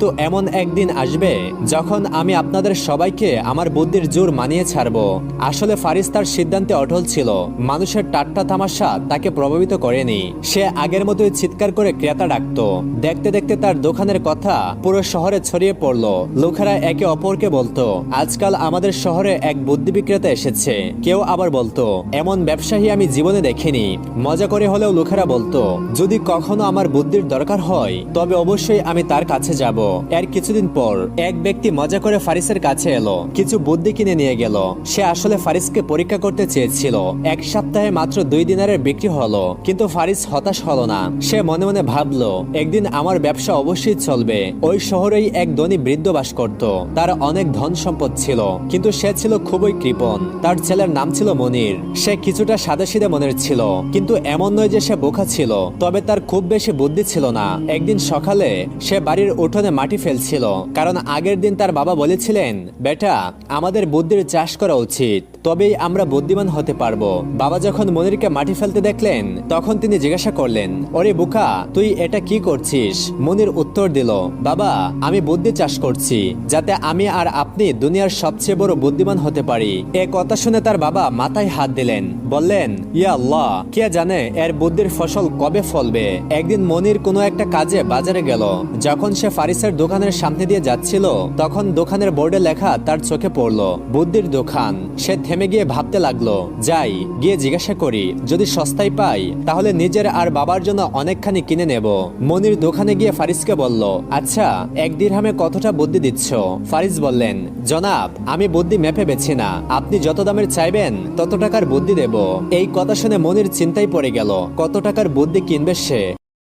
তো এমন একদিন আসবে যখন আমি আপনাদের সবাইকে আমার বুদ্ধির জোর মানিয়ে ছাড়ব। আসলে ফারিস তার সিদ্ধান্তে অটল ছিল। মানুষের ঠাট্টা তামাশা তাকে প্রভাবিত করেনি। সে আগের মতোই চিৎকার করে ক্রেতা ডাকত। দেখতে দেখতে তার দোকানের কথা পুরো শহরে ছড়িয়ে পড়ল। লোকেরা একে অপরকে বলতো, আজকাল আমাদের শহরে এক বুদ্ধি বিক্রেতা এসেছে। কেউ আবার বলতো, এমন ব্যবসায়ী আমি জীবনে দেখিনি। মজা করে হলেও লোকেরা বলতো, যদি কখনো আমার বুদ্ধির দরকার হয় তবে অবশ্যই আমি তার কাছে যাব। এর কিছুদিন পর এক ব্যক্তি মজা করে ফারিসের কাছে এলো, কিছু বুদ্ধি কিনে নিয়ে গেল। সে আসলে ফারিসকে পরীক্ষা করতে চেয়েছিল। এক সপ্তাহে মাত্র 2 দিনারের বিক্রি হলো, কিন্তু ফারিস হতাশ হলো না। সে মনে মনে ভাবলো, একদিন আমার ব্যবসা অবশ্যই চলবে। ওই শহরেই এক ধনী বৃদ্ধ বাস করত। তার অনেক ধন সম্পদ ছিল, কিন্তু সে ছিল খুবই কৃপণ। তার ছেলের নাম ছিল মনির। সে কিছুটা সাদাসিধে মনের ছিল, কিন্তু এমন নয় যে সে বোকা ছিল। তবে তার খুব বেশি বুদ্ধি ছিল না। একদিন সকালে সে বাড়ির উঠোনে মাটি ফেলছিল, কারণ আগের দিন তার বাবা বলেছিলেন, বেটা, আমাদের বুদ্ধির চাষ করা উচিত, তবেই আমরা বুদ্ধিমান হতে পারবো। বাবা যখন মনিরকে মাটি ফেলতে দেখলেন, তখন তিনি জিজ্ঞাসা করলেন, ওরে বোকা, তুই এটা কি করছিস? মনির উত্তর দিল, বাবা, আমি বুদ্ধি চাষ করছি, যাতে আমি আর আপনি দুনিয়ার সবচেয়ে বড় বুদ্ধিমান হতে পারি। এ কথা শুনে তার বাবা মাথায় হাত দিলেন, বললেন, ইয়া আল্লাহ, কে জানে এর বুদ্ধির ফসল কবে ফলবে। একদিন মনির কোনো একটা কাজে বাজারে গেল। যখন সে ফারিসের দোকানের সামনে দিয়ে যাচ্ছিল, তখন দোকানের বোর্ডে লেখা তার চোখে পড়ল, বুদ্ধির দোকান। সে থেমে গিয়ে ভাবতে লাগলো, যাই গিয়ে জিজ্ঞাসা করি, যদি সস্তায় পাই তাহলে নিজের আর বাবার জন্য অনেকখানি কিনে নেব। মনির দোকানে গিয়ে ফারিসকে বলল, আচ্ছা, 1 দিরহামে কতটা বুদ্ধি দিচ্ছ? ফারিস বললেন, জনাব, আমি বুদ্ধি মেপে বেছি না, আপনি যত দামের চাইবেন তত টাকার বুদ্ধি দেব। এই কথা শুনে মনির চিন্তায় পড়ে গেল, কত টাকার বুদ্ধি কিনবে সে।